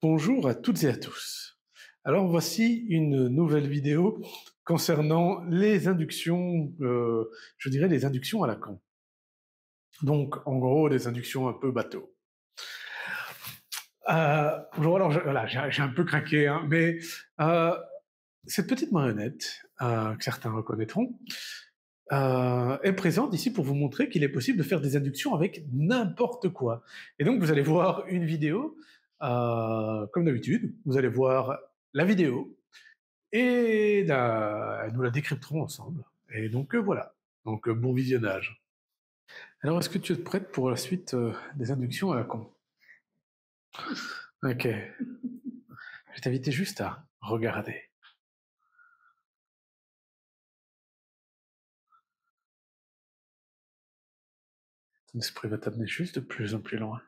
Bonjour à toutes et à tous. Alors voici une nouvelle vidéo concernant les inductions, je dirais les inductions à Lacan. Donc en gros des inductions un peu bateau. Bon alors voilà, j'ai un peu craqué, hein, mais cette petite marionnette, que certains reconnaîtront, est présente ici pour vous montrer qu'il est possible de faire des inductions avec n'importe quoi. Et donc vous allez voir une vidéo, comme d'habitude, vous allez voir la vidéo, et nous la décrypterons ensemble. Et donc voilà. Donc bon visionnage. Alors est-ce que tu es prête pour la suite des inductions à la con? Ok. Je vais t'inviter juste à regarder. Ton esprit va t'amener juste de plus en plus loin.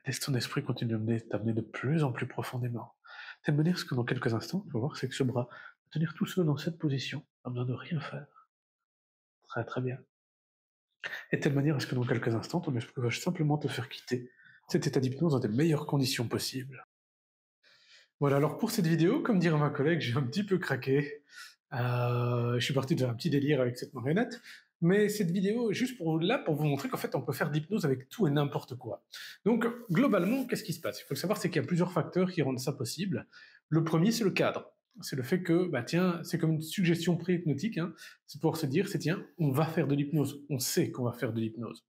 Laisse ton esprit continuer de t'amener de plus en plus profondément. De telle manière que dans quelques instants, tu vas voir, c'est que ce bras va tenir tout seul dans cette position, pas besoin de rien faire. Très très bien. Et de telle manière à ce que dans quelques instants, ton esprit va simplement te faire quitter cet état d'hypnose dans des meilleures conditions possibles. Voilà, alors pour cette vidéo, comme dirait ma collègue, j'ai un petit peu craqué. Je suis parti de un petit délire avec cette marionnette, mais cette vidéo est juste pour vous montrer qu'en fait, on peut faire de l'hypnose avec tout et n'importe quoi. Donc, globalement, qu'est-ce qui se passe? Il faut le savoir, c'est qu'il y a plusieurs facteurs qui rendent ça possible. Le premier, c'est le cadre. C'est le fait que, bah tiens, c'est comme une suggestion pré-hypnotique, hein. C'est pouvoir se dire, c'est tiens, on va faire de l'hypnose. On sait qu'on va faire de l'hypnose.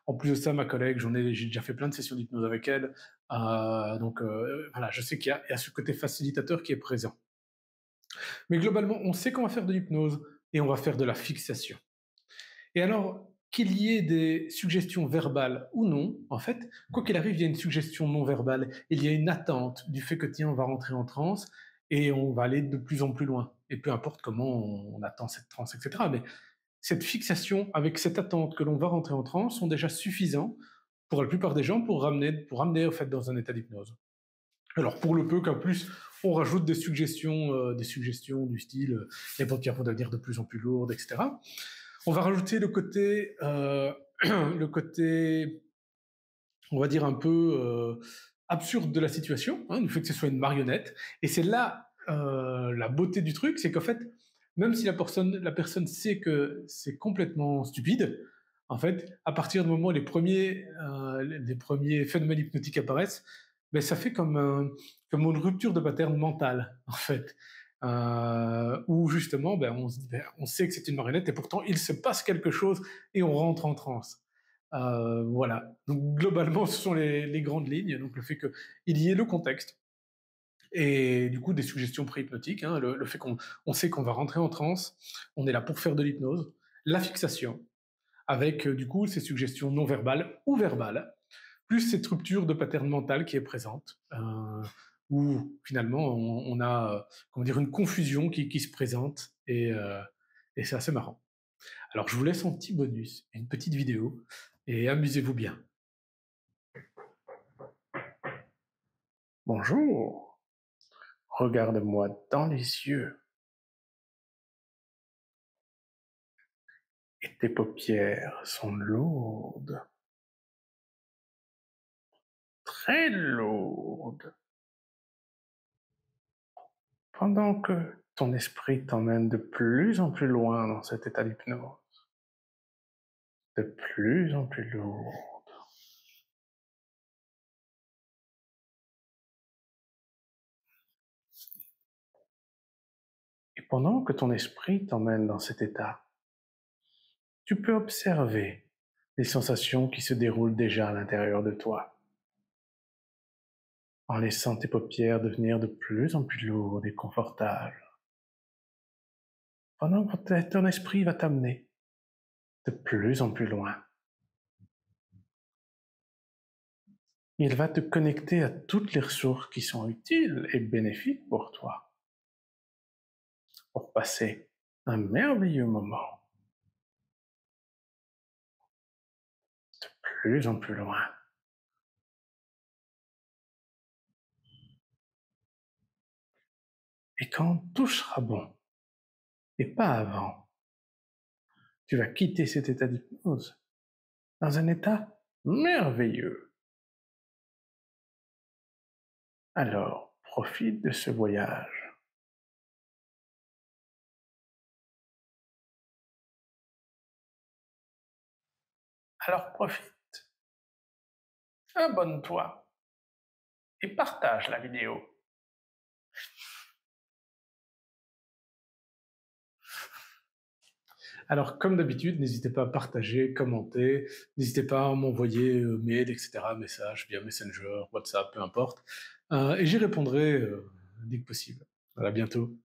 En plus de ça, ma collègue, j'ai déjà fait plein de sessions d'hypnose avec elle, donc voilà, je sais qu'il y a ce côté facilitateur qui est présent. Mais globalement, on sait qu'on va faire de l'hypnose et on va faire de la fixation. Et alors, qu'il y ait des suggestions verbales ou non, en fait, quoi qu'il arrive, il y a une suggestion non verbale, il y a une attente du fait que tiens, on va rentrer en transe et on va aller de plus en plus loin. Et peu importe comment on attend cette transe, etc. Mais cette fixation avec cette attente que l'on va rentrer en transe sont déjà suffisants pour la plupart des gens pour ramener au fait dans un état d'hypnose. Alors pour le peu qu'en plus on rajoute des suggestions du style les paupières vont devenir de plus en plus lourdes, etc. On va rajouter le côté, on va dire un peu absurde de la situation, hein, du fait que ce soit une marionnette. Et c'est là la beauté du truc, c'est qu'en fait, même si la personne sait que c'est complètement stupide, en fait, à partir du moment où les premiers phénomènes hypnotiques apparaissent, ben, ça fait comme une rupture de pattern mental, en fait. Où justement, ben, on sait que c'est une marionnette et pourtant il se passe quelque chose et on rentre en transe. Voilà. Donc globalement, ce sont les grandes lignes. Donc le fait qu'il y ait le contexte et du coup des suggestions pré-hypnotiques, hein, le fait qu'on sait qu'on va rentrer en transe, on est là pour faire de l'hypnose, la fixation, avec du coup ces suggestions non verbales ou verbales, plus cette rupture de pattern mental qui est présente, où finalement on a comment dire, une confusion qui se présente et c'est assez marrant. Alors je vous laisse un petit bonus, une petite vidéo, et amusez-vous bien. Bonjour, regarde-moi dans les yeux et tes paupières sont lourdes, très lourdes, pendant que ton esprit t'emmène de plus en plus loin dans cet état d'hypnose, de plus en plus lourd. Et pendant que ton esprit t'emmène dans cet état, tu peux observer les sensations qui se déroulent déjà à l'intérieur de toi, en laissant tes paupières devenir de plus en plus lourdes et confortables, pendant que ton esprit va t'amener de plus en plus loin. Il va te connecter à toutes les ressources qui sont utiles et bénéfiques pour toi, pour passer un merveilleux moment de plus en plus loin. Et quand tout sera bon, et pas avant, Tu vas quitter cet état d'hypnose dans un état merveilleux. Alors, profite de ce voyage. Alors profite, abonne-toi et partage la vidéo. Alors, comme d'habitude, n'hésitez pas à partager, commenter, n'hésitez pas à m'envoyer mail, etc., messages via Messenger, WhatsApp, peu importe, et j'y répondrai dès que possible. Voilà, à bientôt.